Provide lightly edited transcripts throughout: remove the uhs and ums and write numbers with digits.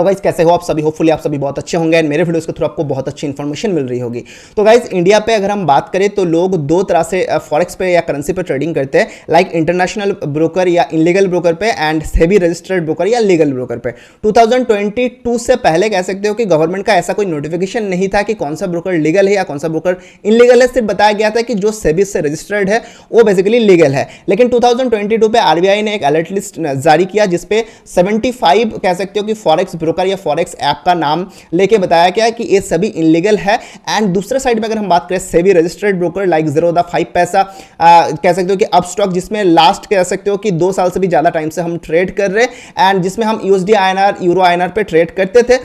तो गाइस कैसे हो आप सभी, होपफुली आप सभी बहुत अच्छे होंगे एंड मेरे वीडियोस के थ्रू आपको बहुत अच्छी इन्फॉर्मेशन मिल रही होगी। तो गाइस इंडिया पे अगर हम बात करें तो लोग दो तरह से फॉरेक्स पे या करेंसी पे ट्रेडिंग करते हैं, लाइक इंटरनेशनल ब्रोकर या इनलीगल ब्रोकर पे एंड सेबी रजिस्टर्ड ब्रोकर या लीगल ब्रोकर पे। 2022 से पहले कह सकते हो कि गवर्नमेंट का ऐसा कोई नोटिफिकेशन नहीं था कि कौन सा ब्रोकर लीगल है या कौन सा ब्रोकर इनलीगल है। सिर्फ बताया गया था कि जो सेबी से रजिस्टर्ड है वो बेसिकली लीगल है। लेकिन 2022 पे आरबीआई ने एक अलर्ट लिस्ट जारी किया जिसपे 75 कह सकते हो कि फॉरेक्स ब्रोकर या फॉरेक्स ऐप का नाम लेके बताया गया कि ये सभी इनलीगल है। एंड दूसरे साइड में अगर हम बात करें SEBI registered broker like Zerodha, 5 पैसा, कह सकते हो कि अपस्टॉक, जिसमें लास्ट कह सकते हो कि 2 साल से भी ज़्यादा टाइम से हम ट्रेड कर रहे हैं एंड जिसमें हम यूएसडी आईएनआर, यूरो आईएनआर पे ट्रेड करते थे,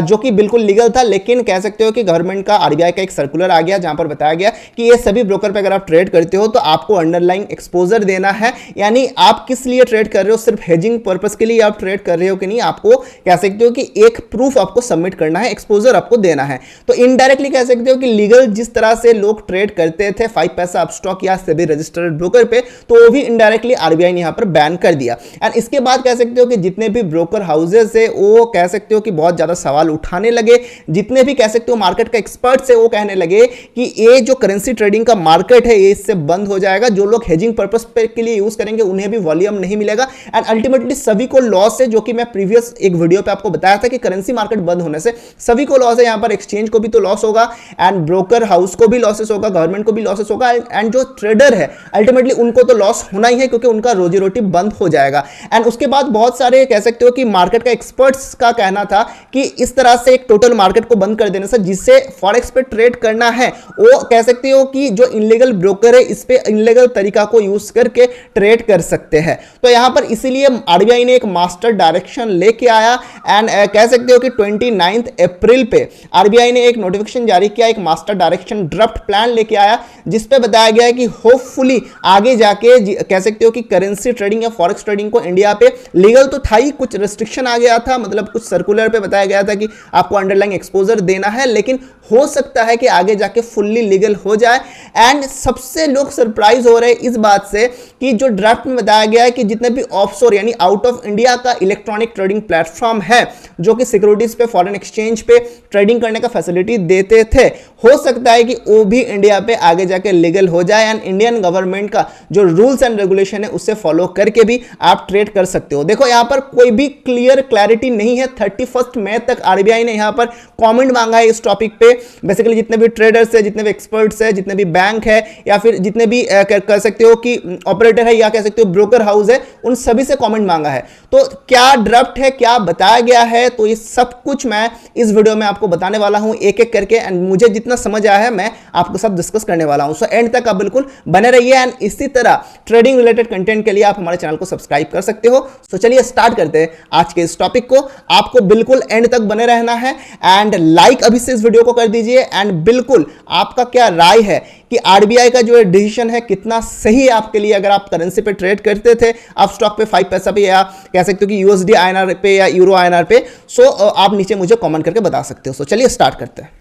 जो कि बिल्कुल लीगल था। लेकिन कह सकते हो कि गवर्नमेंट का, आरबीआई का एक सर्कुलर आ गया जहां पर बताया गया कि ये सभी ब्रोकर पे अगर आप ट्रेड करते हो तो आपको अंडरलाइन एक्सपोजर देना है, यानी आप किस लिए ट्रेड कर रहे हो, सिर्फ हेजिंग पर्पस के लिए आप ट्रेड कर रहे हो कि नहीं, आपको कह सकते हो कि एक प्रूफ आपको सबमिट करना है, एक्सपोजर आपको देना है। तो इनडायरेक्टली कह सकते हो कि लीगल जिस तरह से लोग ट्रेड करते थे 5 पैसा अपस्टॉक या सेबी रजिस्टर्ड ब्रोकर पे, तो वो भी इनडायरेक्टली आरबीआई ने यहां पर बैन कर दिया। एंड इसके बाद कह सकते हो कि जितने भी ब्रोकर हाउसेस है वो कह सकते हो कि बहुत ज्यादा सवाल उठाने लगे। जितने भी कह सकते हो मार्केट का एक्सपर्ट्स है वो कहने लगे कि ये जो करेंसी ट्रेडिंग का मार्केट है ये इससे बंद हो जाएगा। जो लोग हेजिंग पर्पस के लिए यूज करेंगे उन्हें भी वॉल्यूम नहीं मिलेगा एंड अल्टीमेटली सभी को लॉस है, जो कि मैं प्रीवियस एक वीडियो पे आपको बताया था कि करेंसी मार्केट बंद होने से सभी को लॉस है। यहां पर एक्सचेंज को भी तो लॉस होगा एंड ब्रोकर हाउस को भी लॉसेस होगा, गवर्नमेंट को भी लॉसेस होगा एंड जो ट्रेडर है अल्टीमेटली उनको तो लॉस होना ही है क्योंकि उनका रोजी रोटी बंद हो जाएगा। एंड उसके बाद बहुत सारे कह सकते हो कि मार्केट का एक्सपर्ट्स का कहना था कि इस तरह से एक टोटल मार्केट को बंद कर देने से जिससे फॉरेक्स पे ट्रेड करना है वो कह सकते हो कि जो इनलीगल ब्रोकर है इस पे इनलीगल तरीका को यूज करके ट्रेड कर सकते हैं। तो यहां पर इसीलिए आरबीआई ने एक मास्टर डायरेक्शन लेके आया एंड कह सकते हो कि 29 अप्रैल पे आरबीआई ने एक नोटिफिकेशन जारी किया, एक मास्टर डायरेक्शन ड्राफ्ट प्लान लेके आया जिस पे बताया गया है कि होपफुली आगे जाके कह सकते हो कि करेंसी ट्रेडिंग या फॉरेक्स ट्रेडिंग को इंडिया पे लीगल तो था ही, कुछ रेस्ट्रिक्शन आ गया था, मतलब कुछ सर्कुलर पे बताया गया था कि आपको अंडरलाइन एक्सपोजर देना है, लेकिन हो सकता है कि आगे जाके फुल्ली लीगल हो जाए। एंड सबसे लोग सरप्राइज हो रहे हैं इस बात से कि जो ड्राफ्ट में बताया गया है कि जितने भी ऑफशोर यानी आउट ऑफ इंडिया का इलेक्ट्रॉनिक ट्रेडिंग प्लेटफॉर्म है जो कि सिक्योरिटीज पे, फॉरेन एक्सचेंज पे ट्रेडिंग करने का फैसिलिटी देते थे, हो सकता है कि वो भी इंडिया पे आगे जाके लीगल हो जाए एंड इंडियन गवर्नमेंट का जो रूल्स एंड रेगुलेशन है उससे फॉलो करके भी आप ट्रेड कर सकते हो। देखो यहां पर कोई भी क्लैरिटी नहीं है। 31 मई तक आरबीआई ने यहां पर कमेंट मांगा है इस टॉपिक पे। बेसिकली जितने भी ट्रेडर्स है, जितने भी एक्सपर्ट्स है, जितने भी बैंक है या फिर जितने भी कह सकते हो कि ऑपरेटर है या कह सकते हो ब्रोकर हाउस है, उन सभी से कमेंट मांगा है। तो क्या ड्राफ्ट है, क्या बताया गया है, तो ये सब कुछ मैं इस वीडियो में आपको बताने वाला हूं एक एक करके एंड मुझे जितना समझ आया है मैं आपको सब डिस्कस करने वाला हूं। सो एंड तक आप बिल्कुल बने रहिए एंड इसी तरह ट्रेडिंग रिलेटेड कंटेंट के लिए आप हमारे चैनल को सब्सक्राइब कर सकते हो। तो चलिए स्टार्ट करते हैं आज के इस टॉपिक को। आपको बिल्कुल एंड तक बने रहना है एंड लाइक अभी से इस वीडियो को कर दीजिए एंड बिल्कुल आपका क्या राय है कि आरबीआई का जो डिसीजन है कितना सही है आपके लिए, अगर आप करेंसी पे ट्रेड करते थे, आप स्टॉक पे 5 पैसा पे या कह सकते हो कि यूएसडी आईएनआर पे या यूरो आईएनआर पे, सो आप नीचे मुझे कमेंट करके बता सकते हो। सो चलिए स्टार्ट करते हैं।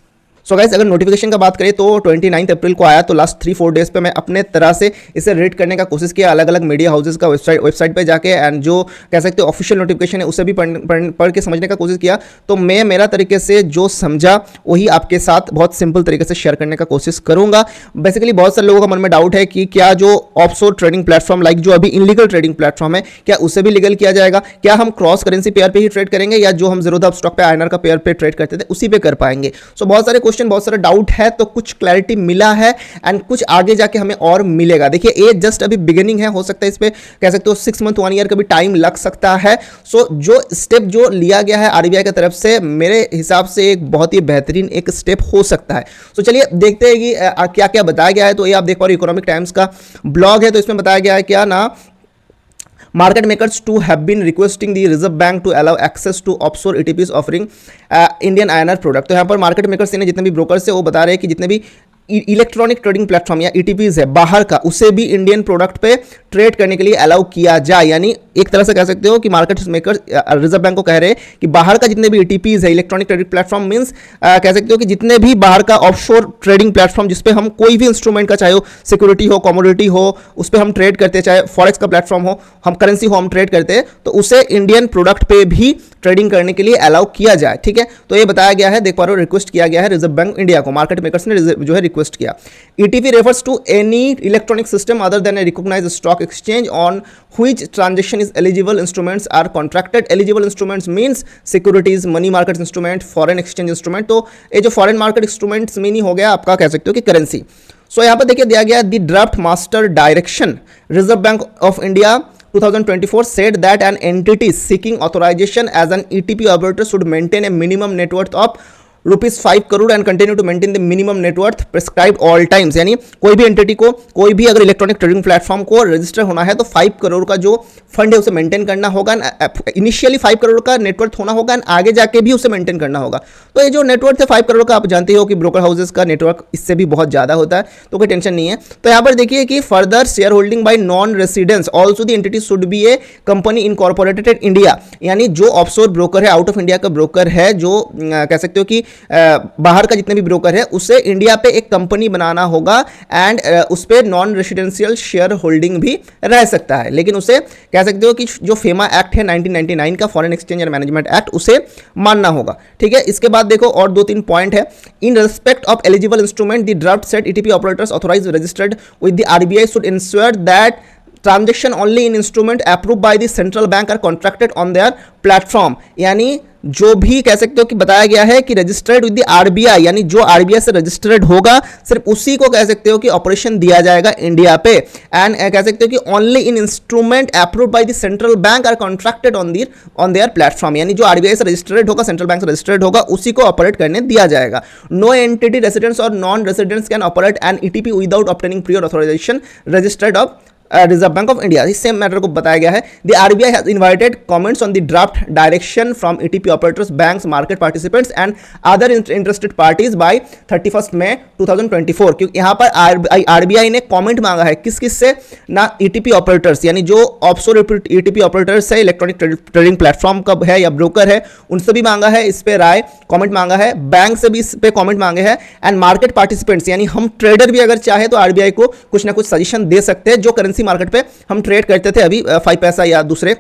सो गाइस अगर नोटिफिकेशन का बात करें तो 29 अप्रैल को आया, तो लास्ट 3-4 डेज पे मैं अपने तरह से इसे रीड करने का कोशिश किया, अलग अलग मीडिया हाउसेस का वेबसाइट पे जाके एंड जो कह सकते हो ऑफिशियल नोटिफिकेशन है उसे भी पढ़ के समझने का कोशिश किया। तो मैं मेरा तरीके से जो समझा वही आपके साथ बहुत सिंपल तरीके से शेयर करने का कोशिश करूंगा। बेसिकली बहुत सारे लोगों का मन में डाउट है कि क्या जो ऑफशोर ट्रेडिंग प्लेटफॉर्म लाइक जो अभी इनलीगल ट्रेडिंग प्लेटफॉर्म है क्या उसे भी लीगल किया जाएगा, क्या हम क्रॉस करेंसी पेयर पे ही ट्रेड करेंगे या जो हम ज़ीरोधा स्टॉक पे आईएनआर का पेयर पे ट्रेड करते थे उसी पे कर पाएंगे। सो बहुत सारे क्वेश्चन, बहुत सारे डाउट है, तो कुछ क्लैरिटी मिला है एंड कुछ आगे जाके हमें और मिलेगा। देखिए ये जस्ट अभी बिगिनिंग है, हो सकता है इस पे कह सकते हो 6 मंथ 1 ईयर का भी टाइम लग सकता है। सो जो स्टेप जो लिया गया है आरबीआई की तरफ से मेरे हिसाब से एक बहुत ही बेहतरीन एक स्टेप हो सकता है। सो चलिए देखते हैं कि क्या क्या बताया गया है। तो ये आप देख पा रहे हो इकोनॉमिक टाइम्स का ब्लॉग है, तो इसमें बताया गया है क्या ना, market makers too have been requesting the Reserve Bank to allow access to offshore ETPs offering Indian INR product। तो यहाँ पर मार्केट मेकर्स ने जितने भी ब्रोकर्स है वो बता रहे हैं कि जितने भी इलेक्ट्रॉनिक ट्रेडिंग प्लेटफॉर्म या ईटीपीज है बाहर का, उसे भी इंडियन प्रोडक्ट पे ट्रेड करने के लिए अलाउ किया जाए। यानी एक तरह से कह सकते हो कि मार्केट मेकर्स रिजर्व बैंक को कह रहे हैं कि बाहर का जितने भी ईटीपीज है, इलेक्ट्रॉनिक ट्रेडिंग प्लेटफॉर्म मींस कह सकते हो कि जितने भी बाहर का ऑफशोर ट्रेडिंग प्लेटफॉर्म जिस पे हम कोई भी इंस्ट्रूमेंट का, चाहे वो सिक्योरिटी हो, कमोडिटी हो, उस पर हम ट्रेड करते हैं, चाहे फॉरेक्स का प्लेटफॉर्म हो, हम करेंसी हो, हम ट्रेड करते हैं, तो उसे इंडियन प्रोडक्ट पे भी ट्रेडिंग करने के लिए अलाउ किया जाए। ठीक है, तो ये बताया गया है, देख पा रहे हो, रिक्वेस्ट किया गया है रिजर्व बैंक इंडिया को, मार्केट मेकर्स ने जो है रिक्वेस्ट किया। ETP refers to any electronic system other than a recognised stock exchange on which transaction is eligible instruments are contracted. Eligible instruments means securities, money market instrument, foreign exchange instrument. तो ये जो foreign market instruments meaning हो गया आपका, कह सकते हो कि करेंसी। सो यहाँ पर देखिए दिया गया the draft master direction reserve bank of India 2024 said that an entity seeking authorization as an ETP operator should maintain a minimum net worth of ₹5 crore and continue to maintain the minimum net worth prescribed all times. यानी कोई भी entity को, कोई भी अगर electronic trading platform को register होना है तो 5 करोड़ का जो फंड है उसे मेंटेन करना होगा। इनिशियली 5 करोड़ का नेटवर्थ होना होगा एंड आगे जाके भी उसे मेंटेन करना होगा। तो ये जो नेटवर्थ है 5 करोड़ का, आप जानते हो कि ब्रोकर हाउसेस का नेटवर्क इससे भी बहुत ज़्यादा होता है, तो कोई टेंशन नहीं है। तो यहाँ पर देखिए कि further share holding by non residents also the entity should be a company incorporated in India. यानी जो ऑफशोर ब्रोकर है, आउट ऑफ इंडिया का ब्रोकर है, जो कह सकते हो कि बाहर का जितने भी ब्रोकर है, उसे इंडिया पे एक कंपनी बनाना होगा एंड उस पर नॉन रेसिडेंशियल शेयर होल्डिंग भी रह सकता है, लेकिन उसे कह सकते हो कि जो फेमा एक्ट है 1999 का, foreign exchange and management act, उसे मानना होगा। ठीक है, इसके बाद देखो और 2-3 पॉइंट है। In respect of eligible instrument the draft set ETP operators authorise registered with the RBI should ensure that transaction only in instrument approve by the central bank are contracted on their platform. यानी जो भी कह सकते हो कि बताया गया है कि रजिस्टर्ड विद द आरबीआई, यानी जो आरबीआई से रजिस्टर्ड होगा सिर्फ उसी को कह सकते हो कि ऑपरेशन दिया जाएगा इंडिया पे। एंड कह सकते हो कि only in instrument approved by the central bank are contracted on their platform. यानी जो आरबीआई से रजिस्टर्ड होगा, सेंट्रल बैंक से रजिस्टर्ड होगा, उसी को ऑपरेट करने दिया जाएगा। नो एंटिटी रेसिडेंट्स और non residents can operate an ETP without obtaining prior authorisation registered of reserve bank of India. इस सेम मैटर को बताया गया है। The RBI has invited comments on the draft direction from ETP operators, banks, market participants and other interested parties by 31 May 2024। क्योंकि यहाँ पर RBI ने comment मांगा है किस से ना, ईटीपी ऑपरेटर्स, यानी जो ऑफशोर ईटीपी ऑपरेटर्स है, इलेक्ट्रॉनिक ट्रेडिंग प्लेटफॉर्म का है या ब्रोकर है, उनसे भी मांगा है इस पे राय, कमेंट मांगा है, बैंक से भी इस पे कमेंट मांगे हैं, एंड मार्केट पार्टिसिपेंट्स, यानी हम ट्रेडर भी अगर चाहे तो आरबीआई को कुछ ना कुछ सजेशन दे सकते हैं। जो करेंसी मार्केट पे हम ट्रेड करते थे अभी 5 पैसा या दूसरे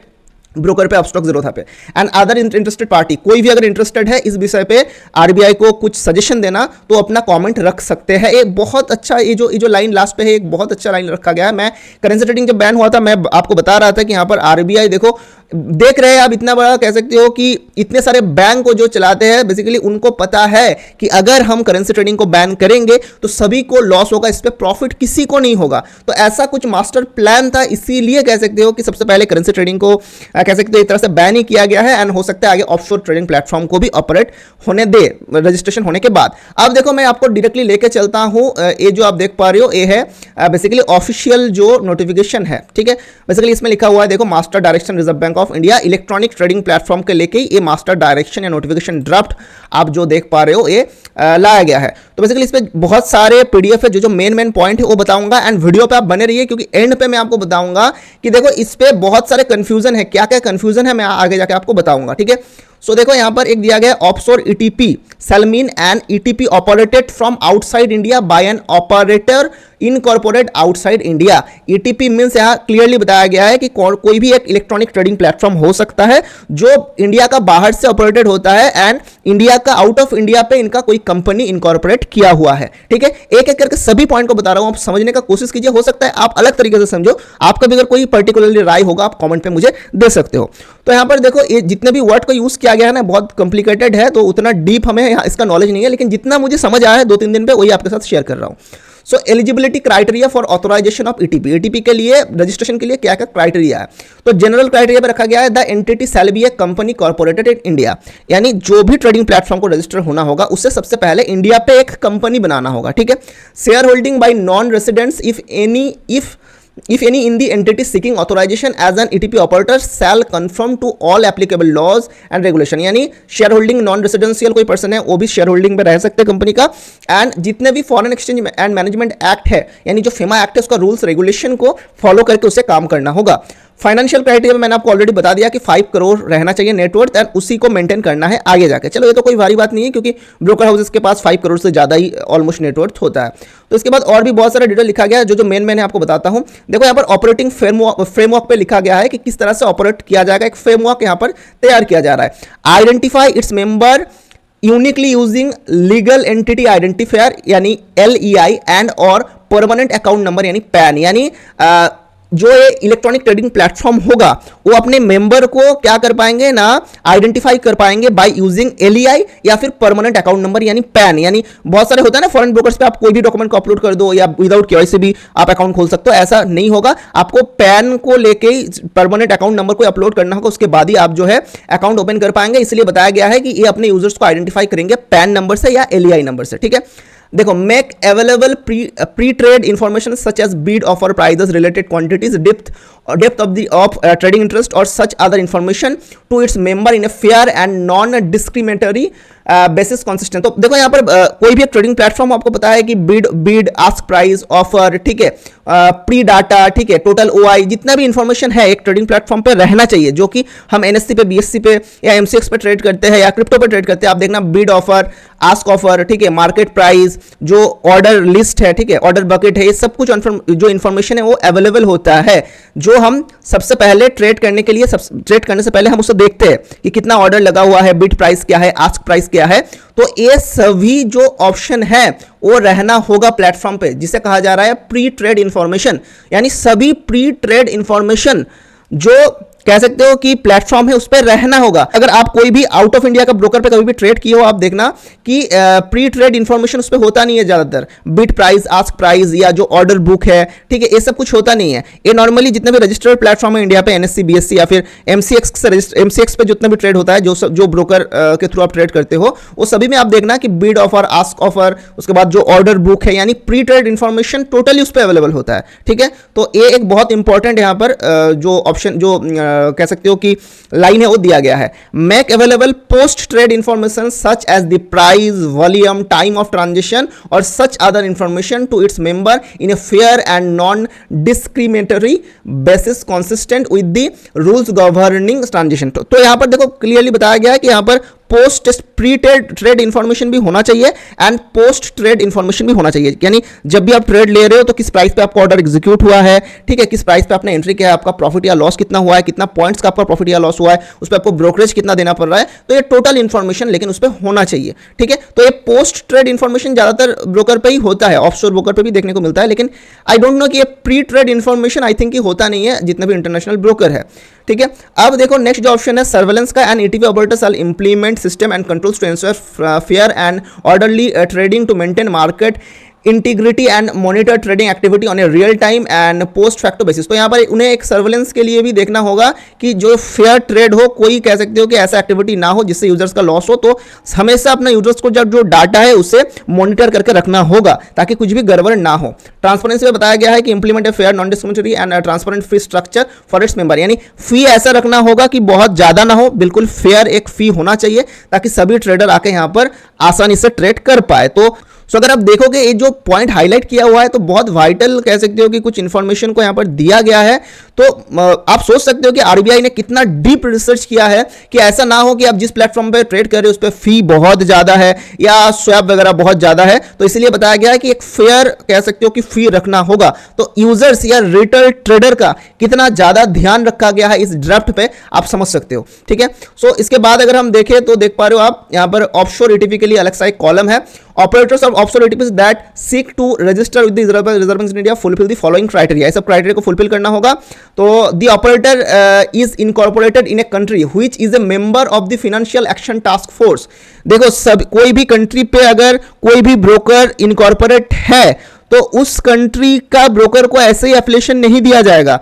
ब्रोकर पे, अपस्टॉक जीरोधा पे, एंड अदर इंटरेस्टेड पार्टी, कोई भी अगर इंटरेस्टेड है इस विषय पे आरबीआई को कुछ सजेशन देना तो अपना कमेंट रख सकते हैं। एक बहुत अच्छा ये जो लाइन लास्ट पे है, एक बहुत अच्छा लाइन रखा गया है। मैं करेंसी ट्रेडिंग जब बैन हुआ था, मैं आपको बता रहा था कि यहाँ पर आरबीआई देखो देख रहे हैं आप, इतना बड़ा कह सकते हो कि इतने सारे बैंक को जो चलाते हैं, बेसिकली उनको पता है कि अगर हम करेंसी ट्रेडिंग को बैन करेंगे तो सभी को लॉस होगा, इस पे प्रॉफिट किसी को नहीं होगा। तो ऐसा कुछ मास्टर प्लान था, इसीलिए कह सकते हो कि सबसे पहले करेंसी ट्रेडिंग को कह सकते हो एक तरह से बैन ही किया गया है, एंड हो सकता है आगे ऑफशोर ट्रेडिंग प्लेटफॉर्म को भी ऑपरेट होने दे रजिस्ट्रेशन होने के बाद। अब देखो मैं आपको डायरेक्टली लेके चलता हूं, ये जो आप देख पा रहे हो ये है बेसिकली ऑफिशियल जो नोटिफिकेशन है। ठीक है, बेसिकली इसमें लिखा हुआ है, देखो master direction reserve bank of India electronic trading platform के लेके ये मास्टर डायरेक्शन या नोटिफिकेशन ड्राफ्ट आप जो देख पा रहे हो ये लाया गया है। तो बेसिकली इस पे बहुत सारे पीडीएफ है, जो मेन पॉइंट है वो बताऊंगा, एंड वीडियो पे आप बने रहिए क्योंकि एंड पे मैं आपको बताऊंगा कि देखो इस पे बहुत सारे कंफ्यूजन है, क्या क्या कंफ्यूजन है मैं आगे जाके आपको बताऊंगा। ठीक है, सो देखो यहां पर एक दिया गया offshore ETP shall mean an ETP operated from outside India by an operator incorporate outside India. ETP means यहां क्लियरली बताया गया है कि कोई भी एक इलेक्ट्रॉनिक ट्रेडिंग प्लेटफॉर्म हो सकता है जो इंडिया का बाहर से ऑपरेटेड होता है एंड इंडिया का आउट ऑफ इंडिया पे इनका कोई कंपनी इनकॉर्पोरेट किया हुआ है। ठीक है, एक एक करके सभी पॉइंट को बता रहा हूं, आप समझने का कोशिश कीजिए, हो सकता है आप अलग तरीके से समझो, आपका भी अगर कोई पर्टिकुलरली राय होगा आप कमेंट पे मुझे दे सकते हो। तो यहां पर देखो ये जितने भी वर्ड को यूज किया गया है ना बहुत कॉम्प्लिकेटेड है, तो उतना डीप हमें इसका नॉलेज नहीं है, लेकिन जितना मुझे समझ आया है 2-3 दिन पे वही आपके साथ शेयर कर रहा हूं। So eligibility criteria for authorisation of ETP, ETP के लिए रजिस्ट्रेशन के लिए क्या क्या क्राइटेरिया है, तो जनरल क्राइटेरिया पर रखा गया है the entity shall be a company corporated in India, यानी जो भी ट्रेडिंग प्लेटफॉर्म को रजिस्टर होना होगा उससे सबसे पहले इंडिया पे एक कंपनी बनाना होगा। ठीक है, share holding bye non residents if any in the entity seeking authorization as an ETP operator shall conform to all applicable laws and regulation, यानी शेयर होल्डिंग नॉन रेसिडेंशियल कोई पर्सन है वो भी शेयर होल्डिंग पे रह सकते हैं company का, एंड जितने भी foreign exchange and management act है यानी जो फेमा एक्ट है उसका रूल्स रेगुलेशन को फॉलो करके उसे काम करना होगा। फाइनेंशियल क्राइटेरिया में मैंने आपको ऑलरेडी बता दिया कि 5 करोड़ रहना चाहिए नेटवर्थ एंड उसी को मेंटेन करना है आगे जाके। चलो ये तो कोई भारी बात नहीं है क्योंकि ब्रोकर हाउसेस के पास 5 करोड़ से ज़्यादा ही ऑलमोस्ट नेटवर्थ होता है। तो इसके बाद और भी बहुत सारा डिटेल लिखा गया है जो मेन मैंने आपको बताता हूँ। देखो यहाँ पर ऑपरेटिंग फ्रेमवर्क पे लिखा गया है कि किस तरह से ऑपरेट किया जाएगा, एक फ्रेमवर्क यहाँ पर तैयार किया जा रहा है। Identify its member uniquely using legal entity identifier यानी LEI एंड और परमानेंट अकाउंट नंबर यानी पैन, यानी जो ये इलेक्ट्रॉनिक ट्रेडिंग प्लेटफॉर्म होगा वो अपने मेंबर को क्या कर पाएंगे ना, आइडेंटिफाई कर पाएंगे बाय यूजिंग LEI या फिर परमानेंट अकाउंट नंबर यानी पैन। यानी बहुत सारे होता है ना फॉरेन ब्रोकर्स पे आप कोई भी डॉक्यूमेंट को अपलोड कर दो या विदाउट KYC भी आप अकाउंट खोल सकते हो, ऐसा नहीं होगा। आपको पैन को लेके परमानेंट अकाउंट नंबर को अपलोड करना होगा, उसके बाद ही आप जो है अकाउंट ओपन कर पाएंगे। इसलिए बताया गया है कि ये अपने यूजर्स को आइडेंटिफाई करेंगे पैन नंबर से या LEI नंबर से, ठीक है। देखो, make available pre trade information such as bid offer prices related quantities depth of trading interest और such other information to its member in a fair and non discriminatory basis consistent. तो देखो यहाँ पर कोई भी एक ट्रेडिंग प्लेटफॉर्म आपको पता है कि बीड आस्क प्राइस ऑफर, ठीक है, प्री डाटा, ठीक है, टोटल OI, जितना भी इंफॉर्मेशन है एक ट्रेडिंग प्लेटफॉर्म पे रहना चाहिए, जो कि हम NSE पे, BSE पे या MCX पे ट्रेड करते हैं या क्रिप्टो पे ट्रेड करते हैं। आप देखना बीड ऑफर, आस्क ऑफर, ठीक है, मार्केट प्राइस, जो ऑर्डर लिस्ट है, ठीक है, ऑर्डर बकेट है, ये सब कुछ जो इंफॉर्मेशन है वो अवेलेबल होता है, जो हम सबसे पहले ट्रेड करने के लिए ट्रेड करने से पहले हम उससे देखते हैं कि कितना ऑर्डर लगा हुआ है, बिड प्राइस क्या है, आस्क प्राइस क्या है। तो ये सभी जो ऑप्शन है वो रहना होगा प्लेटफॉर्म पे, जिसे कहा जा रहा है प्री ट्रेड इंफॉर्मेशन। यानी सभी प्री ट्रेड इंफॉर्मेशन जो कह सकते हो कि प्लेटफॉर्म है उस पर रहना होगा। अगर आप कोई भी आउट ऑफ इंडिया का ब्रोकर पे कभी भी ट्रेड किए हो, आप देखना कि प्री ट्रेड इंफॉर्मेशन उस पर होता नहीं है ज्यादातर। बिड प्राइस, आस्क प्राइस या जो ऑर्डर बुक है, ठीक है, ये सब कुछ होता नहीं है। ये नॉर्मली जितने भी रजिस्टर्ड प्लेटफॉर्म है इंडिया पे, NSE, BSE या फिर MCX पे जितना भी ट्रेड होता है, जो ब्रोकर के थ्रू आप ट्रेड करते हो, वो सभी में आप देखना कि बिड ऑफर, आस्क ऑफर, उसके बाद जो ऑर्डर बुक है, यानी प्री ट्रेड इंफॉर्मेशन टोटली उस पर अवेलेबल होता है, ठीक है। तो ये एक बहुत इंपॉर्टेंट यहाँ पर जो ऑप्शन, जो कह सकते हो कि लाइन है वो दिया गया है। Make available post trade information such as the price, volume, time of transaction और such other information to its member in a fair and non discriminatory basis consistent with the rules governing transaction. तो यहां पर देखो clearly बताया गया है कि यहां पर पोस्ट प्री ट्रेड इंफॉर्मेशन भी होना चाहिए एंड पोस्ट ट्रेड इंफॉर्मेशन भी होना चाहिए। यानी जब भी आप ट्रेड ले रहे हो तो किस प्राइस पे आपका ऑर्डर एग्जीक्यूट हुआ है, ठीक है, किस प्राइस पे आपने एंट्री किया है, आपका प्रॉफिट या लॉस कितना हुआ है, कितना पॉइंट्स का आपका प्रॉफिट या लॉस हुआ है, उस पर आपको ब्रोकरेज कितना देना पड़ रहा है, तो ये टोटल इंफॉर्मेशन लेकिन उस पर होना चाहिए, ठीक है। तो ये पोस्ट ट्रेड इंफॉर्मेशन ज्यादातर ब्रोकर पे ही होता है, ऑफशोर ब्रोकर पे भी देखने को मिलता है, लेकिन आई डोंट नो कि ये pre trade information I think होता नहीं है जितने भी इंटरनेशनल ब्रोकर है, ठीक है। अब देखो नेक्स्ट जो ऑप्शन है सर्वेलेंस का, and ETP operators shall implement system and controls to ensure fair and orderly trading to maintain market integrity and monitor trading activity on a real time and post facto basis. तो यहाँ पर उन्हें एक surveillance के लिए भी देखना होगा कि जो फेयर ट्रेड हो, कोई कह सकते हो कि ऐसा एक्टिविटी ना हो जिससे यूजर्स का लॉस हो। तो हमेशा अपना यूजर्स को जब जो डाटा है उसे मॉनिटर करके रखना होगा ताकि कुछ भी गड़बड़ ना हो। ट्रांसपेरेंसी में बताया गया है कि implement a fair, non discriminatory and transparent fee structure for its member. यानी फी ऐसा रखना होगा कि बहुत ज्यादा ना हो, बिल्कुल फेयर एक फी होना चाहिए ताकि सभी ट्रेडर आके यहाँ पर आसानी से ट्रेड कर पाए। तो अगर आप देखोगे ये जो पॉइंट हाईलाइट किया हुआ है तो बहुत वाइटल कह सकते हो कि कुछ इंफॉर्मेशन को यहां पर दिया गया है। तो आप सोच सकते हो कि आरबीआई ने कितना डीप रिसर्च किया है कि ऐसा ना हो कि आप जिस प्लेटफॉर्म पे ट्रेड कर रहे हो उस पर फी बहुत ज्यादा है या स्वैप वगैरह बहुत ज्यादा है। तो इसलिए बताया गया है कि एक फेयर कह सकते हो कि फी रखना होगा। तो यूजर्स या रिटेल ट्रेडर का कितना ज्यादा ध्यान रखा गया है इस ड्राफ्ट पे आप समझ सकते हो, ठीक है। सो इसके बाद अगर हम देखें तो देख पा रहे हो आप यहां पर ऑफशोर ईटीपी के लिए अलग सा एक कॉलम है। Operators of offshore ETPs that seek to register with the Reserve Bank in India fulfil the following criteria. ये सब क्राइटेरिया को फुलफिल करना होगा। तो the operator is incorporated in a country which is a member of the Financial Action Task Force. देखो सब कोई भी कंट्री पे अगर कोई भी ब्रोकर इनकॉर्पोरेट है तो उस कंट्री का ब्रोकर को ऐसे ही एफिलिएशन नहीं दिया जाएगा।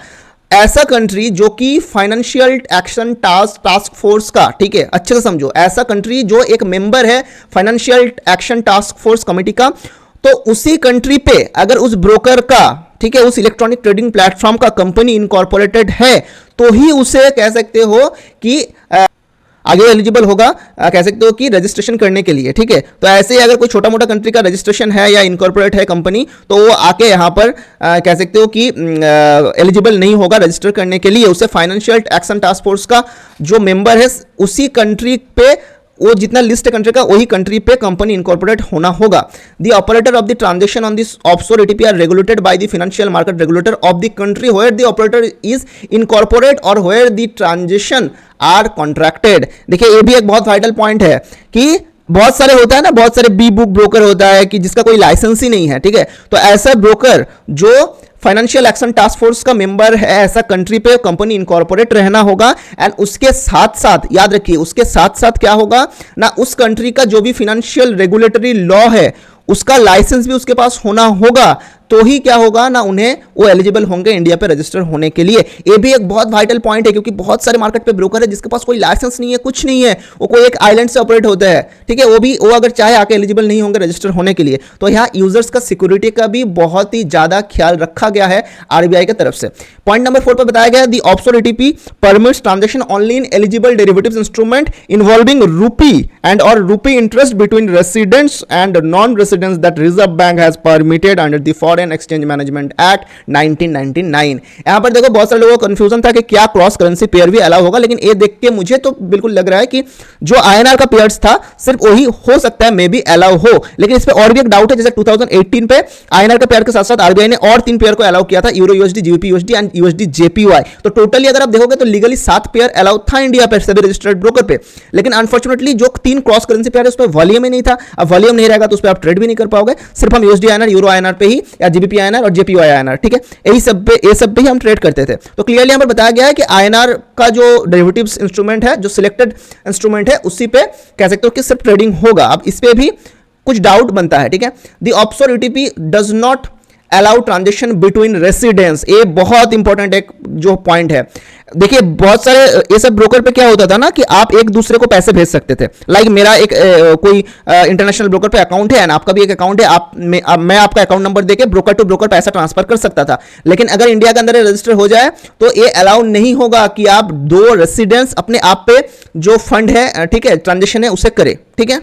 ऐसा कंट्री जो कि फाइनेंशियल एक्शन टास्क फोर्स का, ठीक है, अच्छे से समझो, ऐसा कंट्री जो एक मेंबर है financial Action Task force committee का, तो उसी कंट्री पे अगर उस ब्रोकर का, ठीक है, उस इलेक्ट्रॉनिक ट्रेडिंग प्लेटफॉर्म का कंपनी इनकॉर्पोरेटेड है तो ही उसे कह सकते हो कि आगे एलिजिबल होगा कह सकते हो कि रजिस्ट्रेशन करने के लिए, ठीक है। तो ऐसे ही अगर कोई छोटा मोटा कंट्री का रजिस्ट्रेशन है या इनकॉर्पोरेट है कंपनी, तो वो आके यहाँ पर कह सकते हो कि एलिजिबल नहीं होगा रजिस्टर करने के लिए। उसे फाइनेंशियल एक्शन टास्क फोर्स का जो मेंबर है उसी कंट्री पे, वो जितना लिस्ट कंट्री का वही कंट्री पे कंपनी इनकॉर्पोरेट होना होगा। The operator of the transaction on this offshore ETP are regulated by the financial market regulator of the country where the operator is incorporate और where the transaction are contracted. देखिए ये भी एक बहुत vital point है कि बहुत सारे होता है ना, बहुत सारे बी बुक ब्रोकर होता है कि जिसका कोई लाइसेंस ही नहीं है, ठीक है। तो ऐसा ब्रोकर जो फाइनेंशियल एक्शन टास्क फोर्स का मेंबर है, ऐसा कंट्री पे कंपनी इनकॉर्पोरेट रहना होगा। एंड उसके साथ साथ याद रखिए, उसके साथ साथ क्या होगा ना, उस कंट्री का जो भी फाइनेंशियल रेगुलेटरी लॉ है उसका लाइसेंस भी उसके पास होना होगा, तो ही क्या होगा ना, उन्हें वो एलिजिबल होंगे इंडिया पे रजिस्टर होने के लिए। ये भी एक बहुत वाइटल पॉइंट है, क्योंकि बहुत सारे मार्केट पे ब्रोकर है जिसके पास कोई लाइसेंस नहीं है, कुछ नहीं है, वो कोई एक आइलैंड से ऑपरेट होता है, ठीक है। वो अगर चाहे आके एलिजिबल नहीं होंगे रजिस्टर होने के लिए। तो यहाँ यूजर्स का सिक्योरिटी का भी बहुत ही ज्यादा ख्याल रखा गया है आरबीआई की तरफ से। पॉइंट नंबर 4 पर बताया गया, the offshore ETP permits transaction only in eligible derivatives instrument involving rupee and और rupee interest between residents and non residents that Reserve Bank has permitted under the Foreign Exchange Management Act 1999। यहां पर देखो बहुत सारे लोगों को confusion था कि क्या क्रॉस करेंसी पेयर भी अलाउ होगा, लेकिन ये देख के मुझे तो बिल्कुल लग रहा है कि जो आईएनआर का पेयर्स था सिर्फ वही हो सकता है, मे बी अलाउ हो। लेकिन इस पे और भी एक डाउट है, जैसे 2018 पे आईएनआर के पेयर के साथ साथ आरबीआई ने और 3 पेयर को अलाउ किया था, euro USD, GBP USD and USD JPY. तो टोटली अगर आप देखोगे तो लीगली 7 पेयर अलाउ था इंडिया पे सभी रजिस्टर्ड ब्रोकर पे। लेकिन अनफॉर्चुनेटली जो 3 क्रॉस करेंसी पेयर है उस पर वॉल्यूम ही नहीं था। अब वॉल्यूम नहीं रहेगा तो उस पर आप ट्रेड भी नहीं कर पाओगे, सिर्फ हम यूएसडी आईएनआर, यूरो आईएनआर पे ही, या जीबीपी आईएनआर और जेपीवाई आईएनआर, ठीक है, यही सब पे ही हम ट्रेड करते थे। तो क्लियरली यहां पर बताया गया है कि आईएनआर का जो डेरिवेटिव्स इंस्ट्रूमेंट है, जो सिलेक्टेड इंस्ट्रूमेंट है, उसी पे कह सकते हो कि सिर्फ ट्रेडिंग होगा। अब इस पे भी कुछ डाउट बनता है, ठीक है। The offshore ETP does not allow transaction between residence, ये बहुत इंपॉर्टेंट एक जो पॉइंट है। देखिए बहुत सारे ये सब ब्रोकर पे क्या होता था ना कि आप एक दूसरे को पैसे भेज सकते थे। लाइक मेरा एक कोई इंटरनेशनल ब्रोकर पे अकाउंट है एंड आपका भी एक अकाउंट है, मैं आपका अकाउंट नंबर देके ब्रोकर टू ब्रोकर पैसा ट्रांसफर कर सकता था। लेकिन अगर इंडिया के अंदर रजिस्टर हो जाए तो ये अलाउ नहीं होगा कि आप 2 रेसिडेंस अपने आप पे जो फंड है, ठीक है, ट्रांजेक्शन है, उसे करें, ठीक है।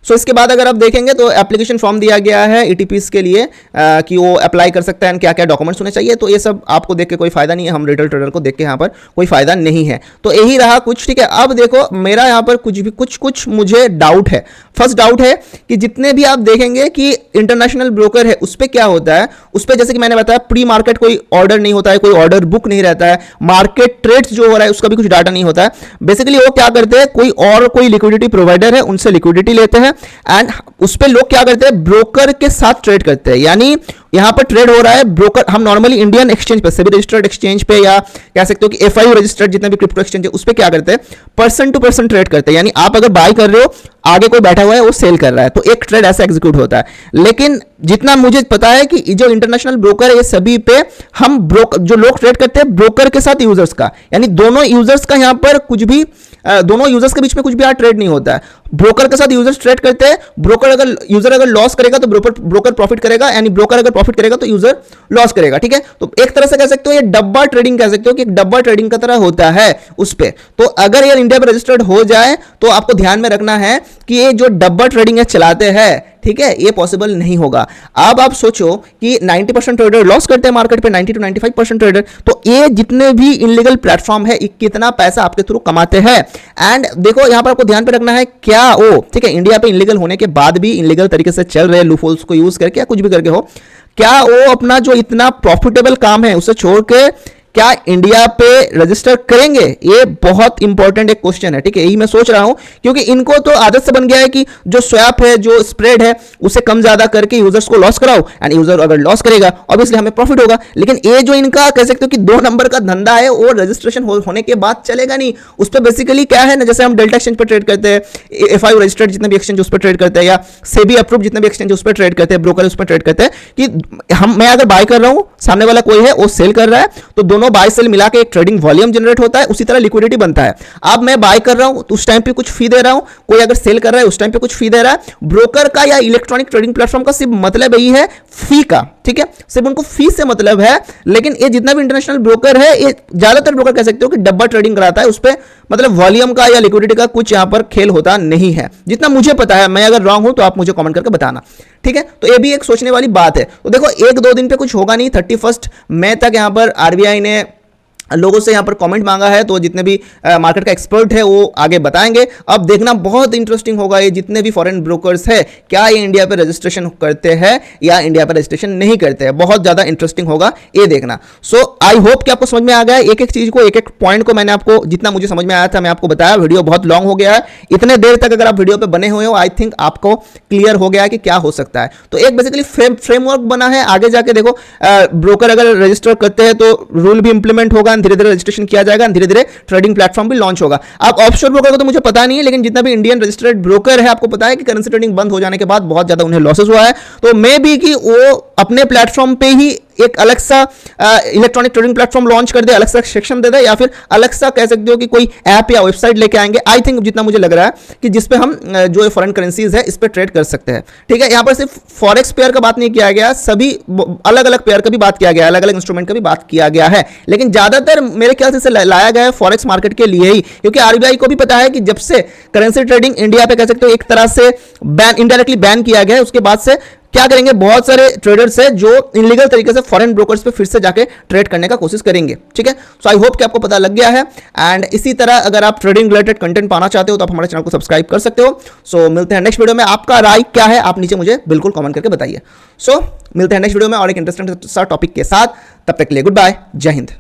सो इसके बाद अगर आप देखेंगे तो एप्लीकेशन फॉर्म दिया गया है ईटीपीस के लिए कि वो अप्लाई कर सकता है, क्या क्या डॉक्यूमेंट्स होने चाहिए। तो ये सब आपको देख के कोई फायदा नहीं है, हम रिटेल ट्रेडर को देख के यहाँ पर कोई फायदा नहीं है। तो यही रहा कुछ, ठीक है। अब देखो मेरा यहाँ पर कुछ मुझे डाउट है। फर्स्ट डाउट है कि जितने भी आप देखेंगे कि इंटरनेशनल ब्रोकर है उस पर क्या होता है, उस पर जैसे कि मैंने बताया प्री मार्केट कोई ऑर्डर नहीं होता है, कोई ऑर्डर बुक नहीं रहता है, मार्केट ट्रेड्स जो हो रहा है उसका भी कुछ डाटा नहीं होता है। बेसिकली वो क्या करते हैं, कोई लिक्विडिटी प्रोवाइडर है उनसे लिक्विडिटी लेते हैं एंड उस पे लोग क्या करते हैं, ब्रोकर के साथ ट्रेड करते हैं। यानी यहां पर ट्रेड हो रहा है ब्रोकर, हम नॉर्मली इंडियन एक्सचेंज पे, सेबी रजिस्टर्ड एक्सचेंज पे, या कह सकते हो कि एफआईयू रजिस्टर्ड जितने भी क्रिप्टो एक्सचेंज है उस पे क्या करते हैं, पर्सन टू पर्सन ट्रेड करते हैं। यानी आप अगर बाय कर रहे हो, आगे कोई बैठा हुआ है वो सेल कर रहा है, तो एक ट्रेड ऐसा एग्जीक्यूट होता है। लेकिन जितना मुझे पता है कि जो इंटरनेशनल ब्रोकर है ये सभी पे हम जो लोग ट्रेड करते हैं ब्रोकर के साथ यूजर्स का, यानी दोनों यूजर्स का यहां पर कुछ भी, दोनों यूजर्स के बीच में कुछ भी ट्रेड नहीं होता है। ब्रोकर के साथ यूजर्स ट्रेड करते हैं, यूजर अगर लॉस करेगा तो ब्रोकर प्रॉफिट करेगा, यानी ब्रोकर अगर प्रॉफिट करेगा तो यूजर लॉस करेगा, ठीक है। तो एक तरह से कह सकते हो ये डब्बा ट्रेडिंग कह सकते हो कि एक डब्बा ट्रेडिंग का तरह होता है उस पे। तो अगर ये इंडिया में रजिस्टर्ड हो जाए तो आपको ध्यान में रखना है कि ये जो डब्बा ट्रेडिंग है चलाते हैं, ठीक है, ये पॉसिबल नहीं होगा। अब आप सोचो कि 90% ट्रेडर लॉस करते हैं मार्केट पे, 90 to 95% ट्रेडर, तो ये जितने भी इनलीगल प्लेटफॉर्म है कितना पैसा आपके थ्रू कमाते हैं। एंड देखो यहां पर आपको ध्यान पे रखना है, क्या वो, ठीक है, इंडिया पे इनलीगल होने के बाद भी इनलीगल तरीके से चल रहे लूपहोल्स को यूज करके या कुछ भी करके हो, क्या वो अपना जो इतना प्रॉफिटेबल काम है उसे छोड़ के क्या इंडिया पे रजिस्टर करेंगे? ये बहुत इंपॉर्टेंट एक क्वेश्चन है, ठीक है। यही मैं सोच रहा हूं क्योंकि इनको तो आदत से बन गया है कि जो स्वैप है, जो स्प्रेड है, उसे कम ज्यादा करके यूजर्स को लॉस कराओ एंड यूजर अगर लॉस करेगा ऑब्वियसली हमें प्रॉफिट होगा। लेकिन ये जो इनका कह सकते हो कि 2 नंबर का धंधा है वो रजिस्ट्रेशन होने के बाद चलेगा नहीं। उस पर बेसिकली क्या है ना, जैसे हम डेल्टा एक्सचेंज पर ट्रेड करते हैं, एफआईयू रजिस्टर्ड जितने भी एक्सचेंज उस पर ट्रेड करते हैं, या सेबी अप्रूव जितने भी एक्सचेंज उस पर ट्रेड करते हैं, ब्रोकर उस पर ट्रेड करते हैं कि मैं अगर बाय कर रहा हूं, सामने वाला कोई है वो सेल कर रहा है, तो दोनों दोनों बाय सेल मिला के एक ट्रेडिंग वॉल्यूम जनरेट होता है, उसी तरह लिक्विडिटी बनता है। अब मैं बाय कर रहा हूं तो उस टाइम पे कुछ फी दे रहा हूं, कोई अगर सेल कर रहा है उस टाइम पे कुछ फी दे रहा है। ब्रोकर का या इलेक्ट्रॉनिक ट्रेडिंग प्लेटफॉर्म का सिर्फ मतलब यही है फी का, ठीक है, सिर्फ उनको फी से मतलब है। लेकिन ये जितना भी इंटरनेशनल ब्रोकर है, ये ज्यादातर ब्रोकर कह सकते हो कि डब्बा ट्रेडिंग कराता है, उस पर मतलब वॉल्यूम का या लिक्विडिटी का कुछ यहां पर खेल होता नहीं है, जितना मुझे पता है। मैं अगर रॉन्ग हूं तो आप मुझे कमेंट करके बताना, ठीक है। तो ये भी एक सोचने वाली बात है। तो देखो, एक दो दिन पे कुछ होगा नहीं, 31 मई तक यहां पर आरबीआई ने लोगों से यहां पर कमेंट मांगा है, तो जितने भी मार्केट का एक्सपर्ट है वो आगे बताएंगे। अब देखना बहुत इंटरेस्टिंग होगा, ये जितने भी फॉरेन ब्रोकर्स है क्या ये इंडिया पे रजिस्ट्रेशन करते हैं या इंडिया पे रजिस्ट्रेशन नहीं करते हैं, बहुत ज्यादा इंटरेस्टिंग होगा ये देखना। सो आई होप कि आपको समझ में आ गया है, एक एक चीज को, एक एक पॉइंट को मैंने आपको जितना मुझे समझ में आया था मैं आपको बताया। वीडियो बहुत लॉन्ग हो गया है, इतने देर तक अगर आप वीडियो पे बने हुए हो, आई थिंक आपको क्लियर हो गया है कि क्या हो सकता है। तो एक बेसिकली फ्रेमवर्क बना है, आगे जाके देखो ब्रोकर अगर रजिस्टर करते हैं तो रूल भी इंप्लीमेंट होगा, धीरे धीरे रजिस्ट्रेशन किया जाएगा, धीरे धीरे ट्रेडिंग प्लेटफॉर्म भी लॉन्च होगा। अब ऑफशोर ब्रोकर को तो मुझे पता नहीं है, लेकिन जितना भी इंडियन रजिस्टर्ड ब्रोकर है, आपको पता है कि करेंसी ट्रेडिंग बंद हो जाने के बाद बहुत ज्यादा उन्हें लॉसेस हुआ है। तो मे बी कि वो अपने प्लेटफॉर्म पे ही एक अलग सा इलेक्ट्रॉनिक ट्रेडिंग प्लेटफॉर्म लॉन्च कर दे, अलग सा सेक्शन दे दे, या फिर अलग सा कह सकते हो कि कोई ऐप या वेबसाइट लेके आएंगे। आई थिंक जितना मुझे लग रहा है कि जिसपे हम जो फॉरेन करेंसीज है इस पे ट्रेड कर सकते हैं, ठीक है। यहां पर सिर्फ फॉरेक्स पेयर का बात नहीं किया गया, सभी अलग अलग पेयर का भी बात किया गया, अलग अलग इंस्ट्रूमेंट का भी बात किया गया है। लेकिन ज्यादातर मेरे ख्याल से इसे लाया गया है फॉरेक्स मार्केट के लिए ही, क्योंकि आरबीआई को भी पता है कि जब से करेंसी ट्रेडिंग इंडिया पे कह सकते हो एक तरह से बैन, इनडायरेक्टली बैन किया गया है, उसके बाद से क्या करेंगे, बहुत सारे ट्रेडर्स है जो इनलीगल तरीके से फॉरेन ब्रोकर्स पे फिर से जाके ट्रेड करने का कोशिश करेंगे, ठीक है। सो आई होप कि आपको पता लग गया है। एंड इसी तरह अगर आप ट्रेडिंग रिलेटेड कंटेंट पाना चाहते हो तो आप हमारे चैनल को सब्सक्राइब कर सकते हो। सो मिलते हैं नेक्स्ट वीडियो में। आपका राय क्या है आप नीचे मुझे बिल्कुल कमेंट करके बताइए। सो मिलते हैं नेक्स्ट वीडियो में और एक इंटरेस्टिंग सा टॉपिक के साथ। तब तक के लिए गुड बाय, जय हिंद।